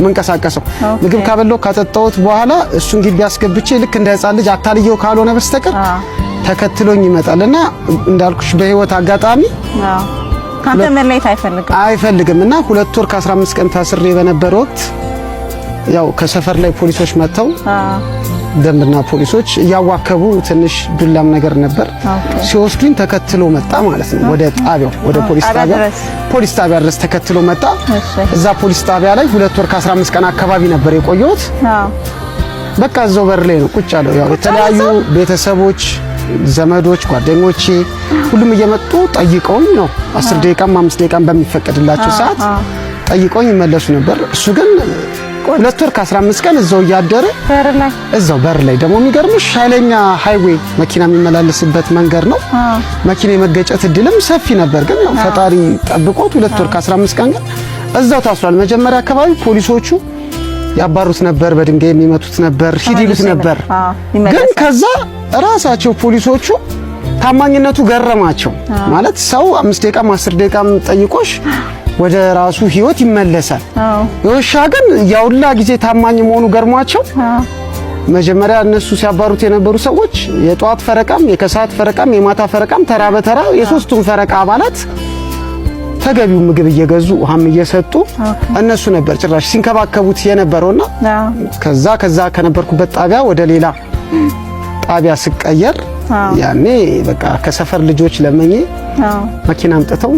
መንቀሳቀሰው። ምግብ ካበለው ካጠጣሁት በኋላ እሱን ግቢ አስገብቼ ልክ እንደ ህፃን ልጅ አታልየው ካልሆነ በስተቀር ተከትሎኝ ይመጣልና እንዳልኩሽ በህይወት አጋጣሚ ካንተ መለየት አይፈልግምና 2 ወር ከ15 ቀን ታስሬ በነበረ ወቅት ያው ከሰፈር ላይ ፖሊሶች መጥተው ደንብና ፖሊሶች እያዋከቡ ትንሽ ዱላም ነገር ነበር ሲወስዱኝ ተከትሎ መጣ ማለት ነው። ወደ ጣቢያው ወደ ፖሊስ ጣቢያ ድረስ ተከትሎ መጣ። እዛ ፖሊስ ጣቢያ ላይ 2 ወር ከ15 ቀን አካባቢ ነበር የቆየሁት። በቃ እዛው በር ላይ ነው ቁጭ ያለው። ያው የተለያዩ ቤተሰቦች፣ ዘመዶች፣ ጓደኞቼ ሁሉም እየመጡ ጠይቀውኝ ነው 10 ደቂቃም 5 ደቂቃም በሚፈቀድላቸው ሰዓት ጠይቀውኝ ይመለሱ ነበር። እሱ ግን 2 ወር ከ15 ቀን እዛው እያደረ እዛው በር ላይ ደግሞ የሚገርምሽ ኃይለኛ ሃይዌይ መኪና የሚመላለስበት መንገድ ነው። መኪና የመገጨት እድልም ሰፊ ነበር። ግን ያው ፈጣሪ ጠብቆት 2 ወር ከ15 ቀን ግን እዛው ታስሯል። መጀመሪያ አካባቢ ፖሊሶቹ ያባሩት ነበር፣ በድንጋይ የሚመቱት ነበር፣ ሂድ ይሉት ነበር። ግን ከዛ ራሳቸው ፖሊሶቹ ታማኝነቱ ገረማቸው። ማለት ሰው 5 ደቂቃም 10 ደቂቃም ጠይቆሽ ወደ ራሱ ህይወት ይመለሳል። የውሻ ግን ያውላ ጊዜ ታማኝ መሆኑ ገርሟቸው መጀመሪያ እነሱ ሲያባሩት የነበሩ ሰዎች የጧት ፈረቃም የከሰዓት ፈረቃም የማታ ፈረቃም ተራ በተራ የሶስቱም ፈረቃ አባላት ተገቢው ምግብ እየገዙ ውሃም እየሰጡ እነሱ ነበር ጭራሽ ሲንከባከቡት የነበረውና ከዛ ከነበርኩበት ጣቢያ ወደ ሌላ ጣቢያ ስቀየር ያኔ በቃ ከሰፈር ልጆች ለመኜ መኪና አምጥተው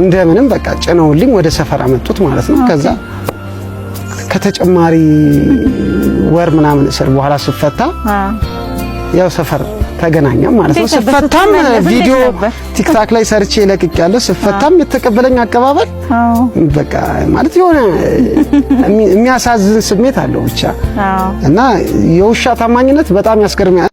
እንደምንም በቃ ጭነውልኝ ወደ ሰፈር አመጡት ማለት ነው። ከዛ ከተጨማሪ ወር ምናምን እስር በኋላ ስፈታ ያው ሰፈር ተገናኘን ማለት ነው። ስፈታም ቪዲዮ ቲክታክ ላይ ሰርቼ ለቅቄያለሁ። ስፈታም የተቀበለኝ አቀባበል በቃ ማለት የሆነ የሚያሳዝን ስሜት አለው ብቻ እና የውሻ ታማኝነት በጣም ያስገርማል።